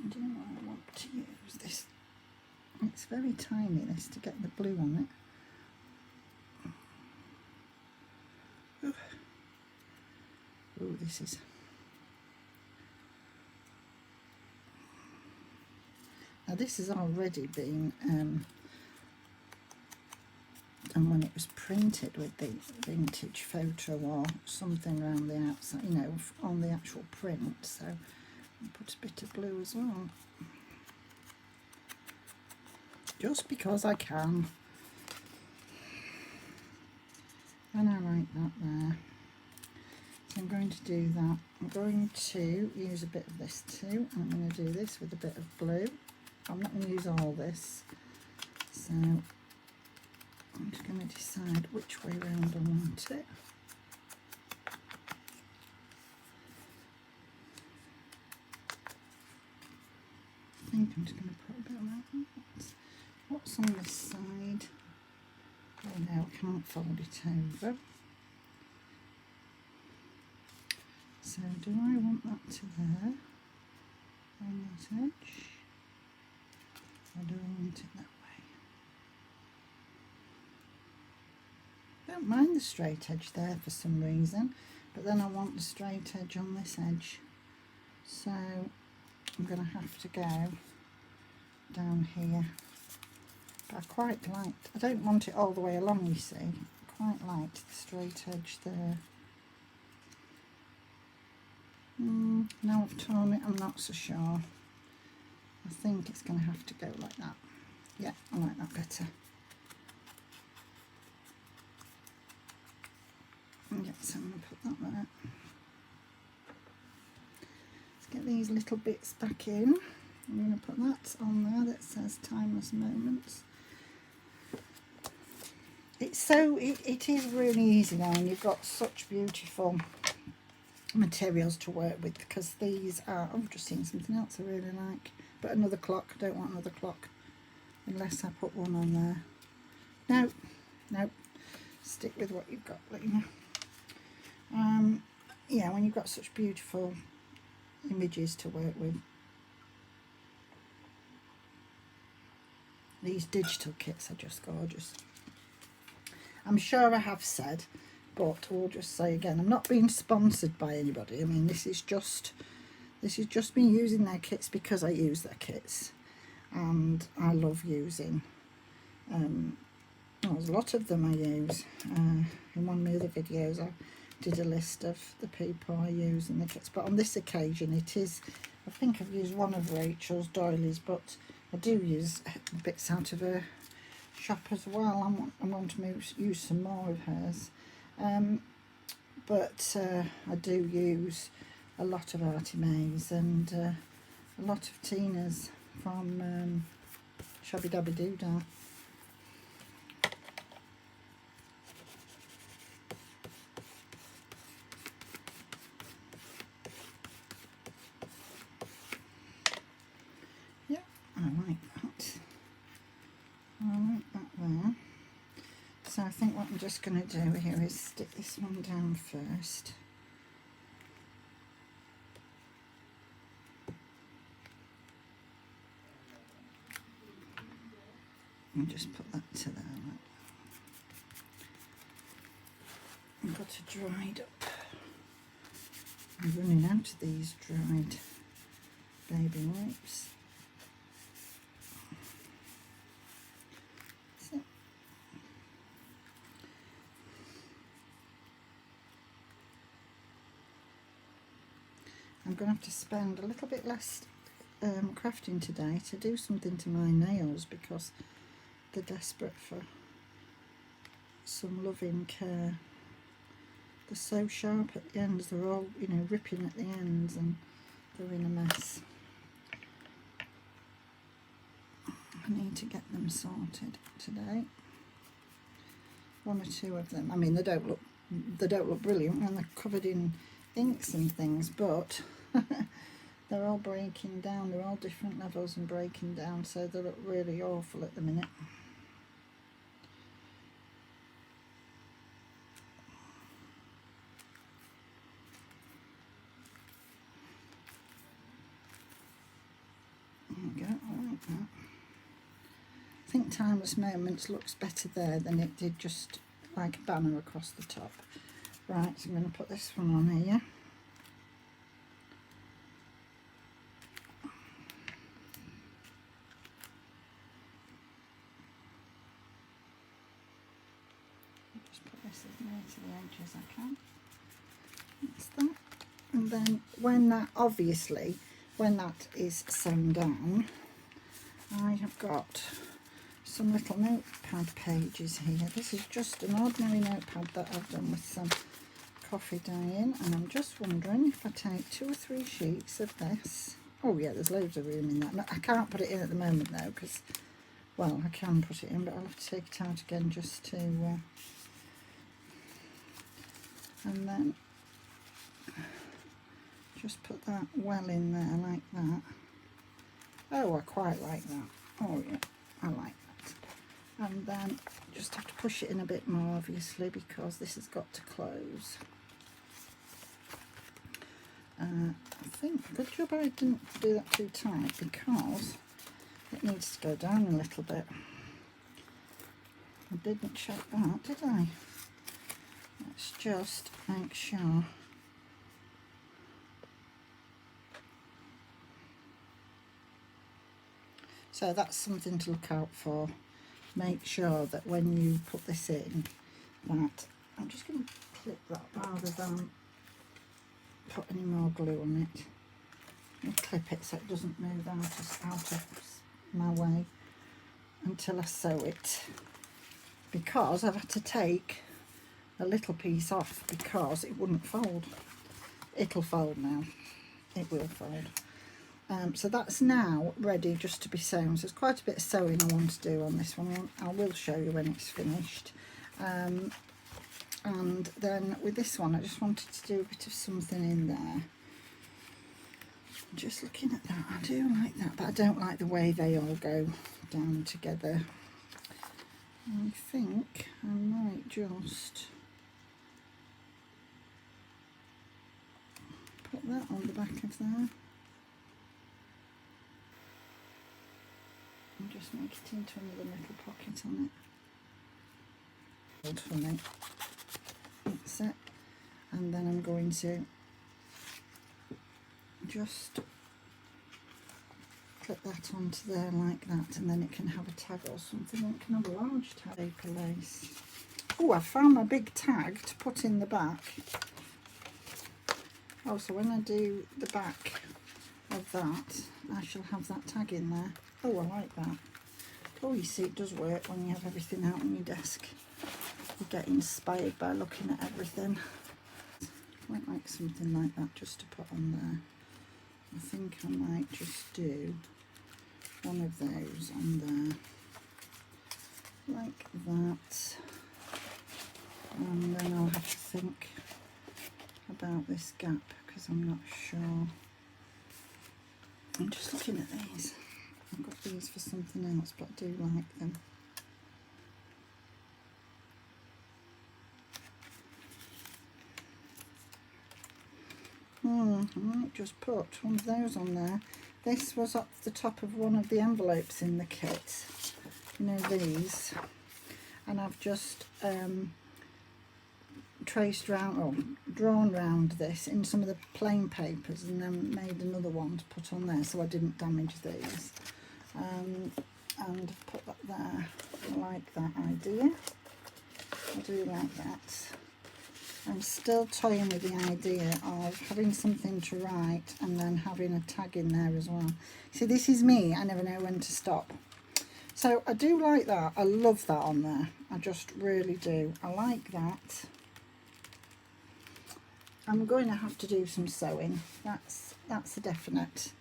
Do I want to use this? It's very tiny, this, to get the blue on it. Oh, this is. Now this has already been done when it was printed with the vintage photo or something around the outside, you know, on the actual print. So I'll put a bit of blue as well. Just because I can. And I like that there. So I'm going to do that. I'm going to use a bit of this too. I'm going to do this with a bit of blue. I'm not going to use all this. So I'm just going to decide which way round I want it. I think I'm just going to put a bit of that. What's on this side? Oh no, I can't fold it over. So do I want that to there on that edge? Or do I want it that way? I don't mind the straight edge there for some reason, but then I want the straight edge on this edge. So I'm going to have to go down here. But I quite liked, I don't want it all the way along, you see. I quite liked the straight edge there. Now I've torn it, I'm not so sure. I think it's going to have to go like that. Yeah, I like that better. Yeah, so I'm going to put that there. Let's get these little bits back in. I'm going to put that on there that says Timeless Moments. It is really easy now, and you've got such beautiful materials to work with, because these are, I've just seen something else I really like, but another clock. I don't want another clock unless I put one on there. No, stick with what you've got, Lena. Yeah, when you've got such beautiful images to work with. These digital kits are just gorgeous. I'm sure I have said, but we'll just say again, I'm not being sponsored by anybody. I mean, this is just me using their kits because I use their kits, and I love using. There's a lot of them I use. In one of my other videos, I did a list of the people I use in the kits, but on this occasion, it is. I think I've used one of Rachel's doilies, but I do use bits out of her shop as well. I want to use some more of hers. But I do use a lot of Artymaze and a lot of Tina's from Shabbydabbydoodah. Yeah, I like that. I like that there. So I think what I'm just going to do here is stick this one down first. And just put that to there. I've got to dried up. I'm running out of these dried baby wipes. I'm going to have to spend a little bit less crafting today to do something to my nails, because they're desperate for some loving care. They're so sharp at the ends, they're all, you know, ripping at the ends and they're in a mess. I need to get them sorted today. One or two of them. I mean, they don't look brilliant when they're covered in inks and things, but they're all breaking down. They're all different levels and breaking down, so they look really awful at the minute. There we go, I like that. I think Timeless Moments looks better there than it did just like a banner across the top. Right, so I'm going to put this one on here. Just put this as near to the edge as I can. That's that. And then when that, obviously, when that is sewn down, I have got some little notepad pages here. This is just an ordinary notepad that I've done with some coffee dye in, and I'm just wondering if I take 2 or 3 sheets of this. Oh yeah, there's loads of room in that. No, I can't put it in at the moment though, because, well, I can put it in, but I'll have to take it out again just to, and then just put that well in there like that. Oh, I quite like that. Oh yeah, I like that. And then just have to push it in a bit more, obviously, because this has got to close. I think, good job I didn't do that too tight, because it needs to go down a little bit. I didn't check that, did I? Let's just make sure. So that's something to look out for. Make sure that when you put this in, that I'm just going to clip that rather than put any more glue on it. And clip it so it doesn't move out of my way until I sew it, because I've had to take a little piece off because it wouldn't fold. It'll fold now. It will fold. So that's now ready just to be sewn. So there's quite a bit of sewing I want to do on this one. I will show you when it's finished. And then with this one, I just wanted to do a bit of something in there. Just looking at that, I do like that, but I don't like the way they all go down together. I think I might just put that on the back of there. And just make it into another little pocket on it. Hold for me. That's it. And then I'm going to just clip that onto there like that, and then it can have a tag or something. It can have a large tag. Paper lace. Oh, I found my big tag to put in the back. Oh, so when I do the back of that, I shall have that tag in there. Oh, I like that. Oh, you see, it does work when you have everything out on your desk. You get inspired by looking at everything. I might like something like that just to put on there. I think I might just do one of those on there, like that. And then I'll have to think about this gap, because I'm not sure. I'm just looking at these. I've got these for something else, but I do like them. I might just put one of those on there. This was up the top of one of the envelopes in the kit, you know, these, and I've just traced round, or drawn round this in some of the plain papers, and then made another one to put on there so I didn't damage these. And I've put that there. I like that idea. I do like that. I'm still toying with the idea of having something to write and then having a tag in there as well. See, this is me. I never know when to stop. So I do like that. I love that on there. I just really do. I like that. I'm going to have to do some sewing. That's a definite.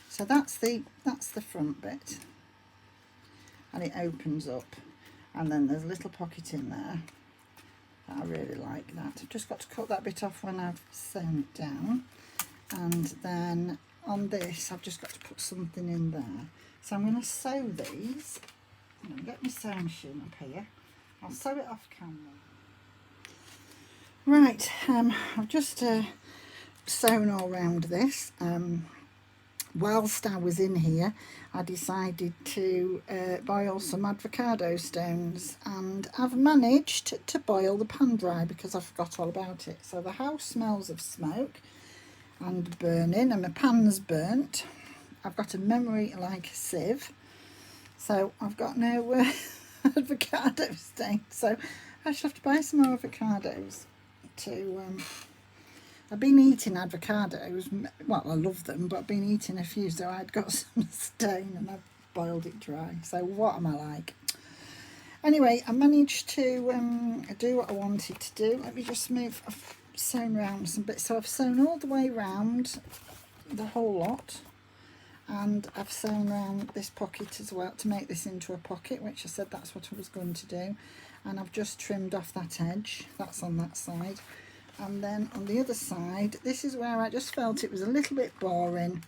So that's the front bit, and it opens up, and then there's a little pocket in there. I really like that. I've just got to cut that bit off when I've sewn it down, and then on this I've just got to put something in there. So I'm going to sew these. I'm going to get my sewing machine up here. I'll sew it off camera. Right, I've just sewn all round this. Whilst I was in here, I decided to boil some avocado stones, and I've managed to boil the pan dry because I forgot all about it. So the house smells of smoke and burning, and my pan's burnt. I've got a memory like a sieve, so I've got no avocado stain, so I should have to buy some more avocados to I've been eating avocados, well, I love them, but I've been eating a few, so I'd got some stain and I've boiled it dry. So what am I like? Anyway, I managed to do what I wanted to do. Let me just move. I've sewn around some bits. So I've sewn all the way round the whole lot, and I've sewn around this pocket as well to make this into a pocket, which I said that's what I was going to do. And I've just trimmed off that edge. That's on that side. And then on the other side, this is where I just felt it was a little bit boring,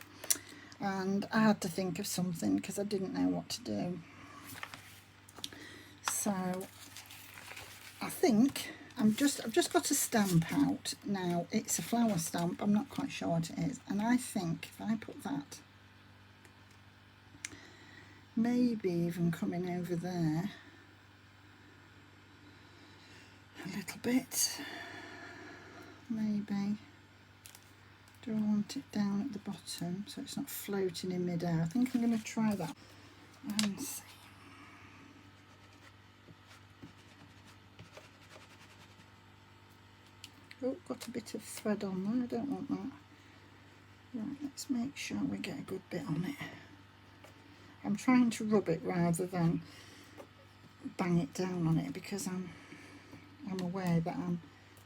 and I had to think of something because I didn't know what to do. So I think I've just got a stamp out now. It's a flower stamp. I'm not quite sure what it is, and I think if I put that, maybe even coming over there a little bit. Maybe. Do I want it down at the bottom so it's not floating in midair? I think I'm going to try that and see. Oh, got a bit of thread on there. I don't want that. Right, let's make sure we get a good bit on it. I'm trying to rub it rather than bang it down on it because I'm aware that I'm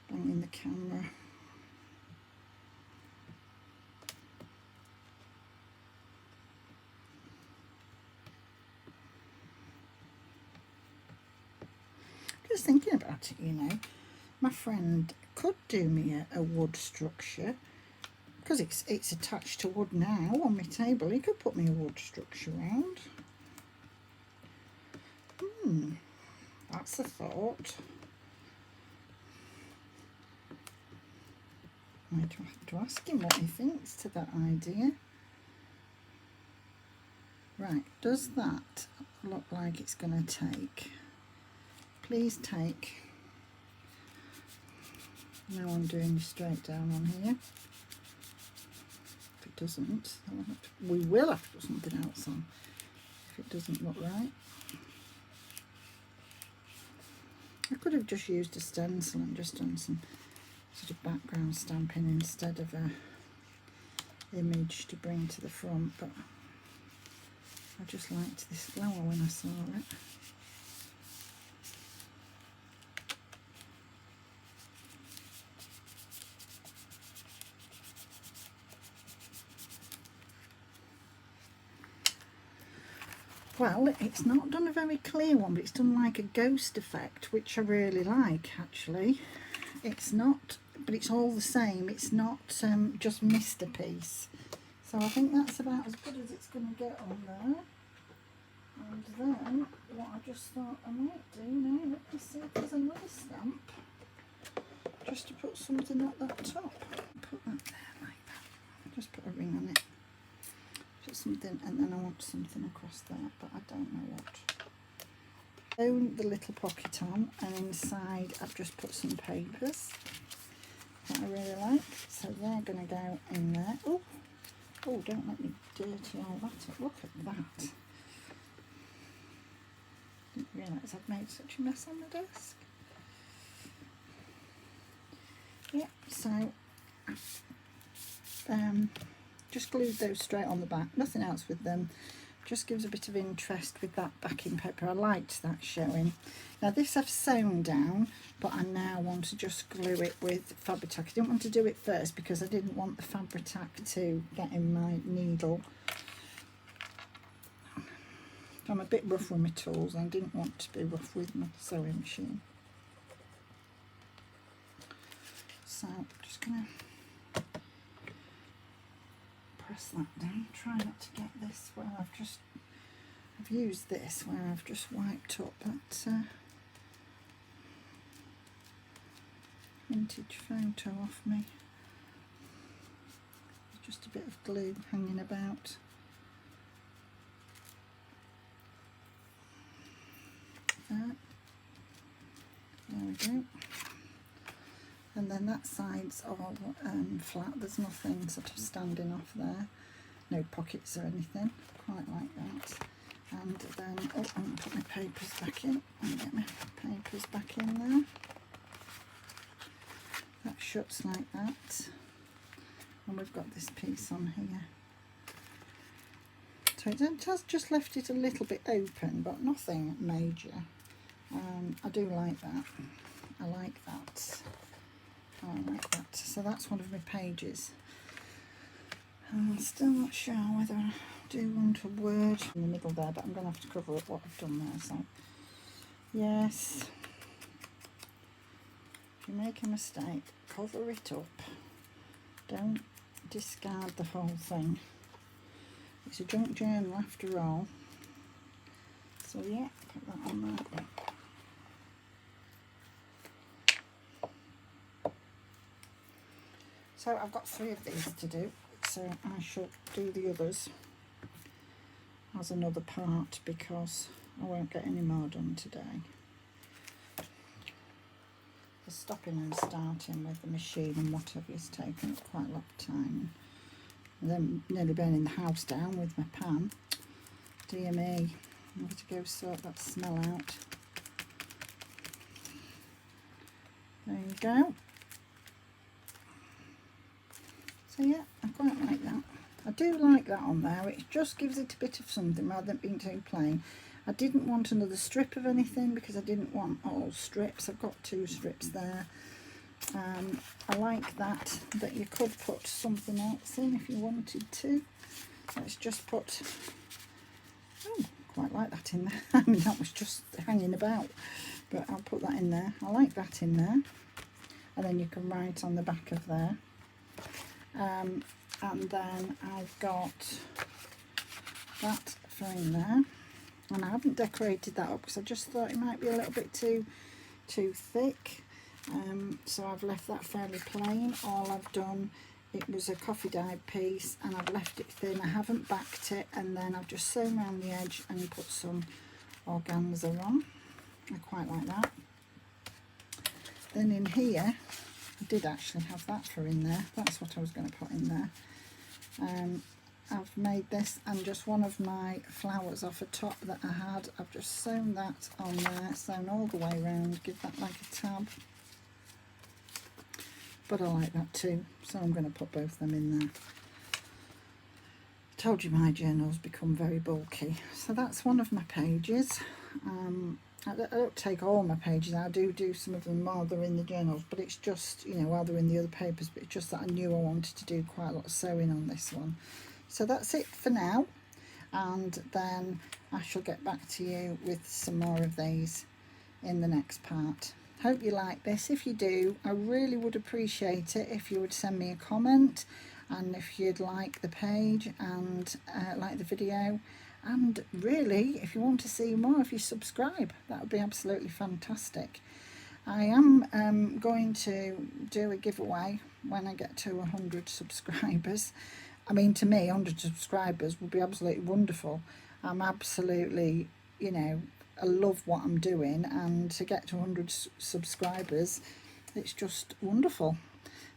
banging the camera. Just thinking about it, you know, my friend could do me a wood structure because it's attached to wood now on my table. He could put me a wood structure around. That's a thought. I might have to ask him what he thinks to that idea. Right, does that look like it's going to take? Please take. No, I'm doing straight down on here. If it doesn't, we will have to put something else on if it doesn't look right. I could have just used a stencil and just done some sort of background stamping instead of a image to bring to the front, but I just liked this flower when I saw it. Well, it's not done a very clear one, but it's done like a ghost effect, which I really like actually. It's not, but it's all the same. It's not just missed a piece. So I think that's about as good as it's going to get on there. And then what I just thought I might do now, let me see if there's another stamp. Just to put something at that top. Put that there like that. Just put a ring on it. Put something, and then I want something across there, but I don't know what. Sewn the little pocket on, and inside I've just put some papers that I really like, so they're going to go in there. Oh, don't let me dirty all that up. Look at that. Didn't realise I'd made such a mess on the desk. Yeah, so just glued those straight on the back, nothing else with them. just gives a bit of interest with that backing paper. I liked that showing. Now this I've sewn down, but I now want to just glue it with Fabri-Tac. I didn't want to do it first because I didn't want the Fabri-Tac to get in my needle. I'm a bit rough with my tools and I didn't want to be rough with my sewing machine. So I'm just going to press that down. Try not to get this where I've used this where I've just wiped up that vintage photo off me. There's just a bit of glue hanging about. There we go. And then that side's all flat, there's nothing sort of standing off there, no pockets or anything, quite like that. And then, oh, I'm going to put my papers back in, and get my papers back in there. That shuts like that, and we've got this piece on here. So it has just left it a little bit open, but nothing major. I do like that. I like that. I like that. So that's one of my pages. I'm still not sure whether I do want a word in the middle there, but I'm going to have to cover up what I've done there. So, yes. If you make a mistake, cover it up. Don't discard the whole thing. It's a junk journal after all. So yeah, put that on there. So I've got 3 of these to do, so I shall do the others as another part because I won't get any more done today. The stopping and starting with the machine and what have you has taken up quite a lot of time. And then nearly burning the house down with my pan. Dear me, I'm going to go sort that smell out. There you go. So yeah, I quite like that. I do like that on there. It just gives it a bit of something rather than being too plain. I didn't want another strip of anything because I didn't want all strips. I've got 2 strips there. I like that you could put something else in if you wanted to. Let's just put, oh, quite like that in there. I mean, that was just hanging about, but I'll put that in there. I like that in there. And then you can write on the back of there. And then I've got that in there, and I haven't decorated that up because I just thought it might be a little bit too thick, so I've left that fairly plain. All I've done, it was a coffee dyed piece and I've left it thin. I haven't backed it, and then I've just sewn around the edge and put some organza on. I quite like that. Then in here, I did actually have that for in there. That's what I was going to put in there. I've made this, and just one of my flowers off a top that I had, I've just sewn that on there, sewn all the way around, give that like a tab. But I like that too, so I'm going to put both of them in there. I told you my journals become very bulky. So that's one of my pages. I don't take all my pages, I do some of them while they're in the journals, but it's just, you know, while they're in the other papers, but it's just that I knew I wanted to do quite a lot of sewing on this one. So that's it for now, and then I shall get back to you with some more of these in the next part. Hope you like this. If you do, I really would appreciate it if you would send me a comment, and if you'd like the page and like the video. And really, if you want to see more, if you subscribe, that would be absolutely fantastic. I am going to do a giveaway when I get to 100 subscribers. I mean, to me, 100 subscribers would be absolutely wonderful. I'm absolutely, you know, I love what I'm doing, and to get to 100 subscribers, it's just wonderful.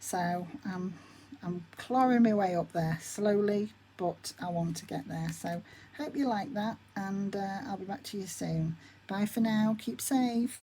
So I'm clawing my way up there slowly, but I want to get there. So hope you like that, and I'll be back to you soon. Bye for now. Keep safe.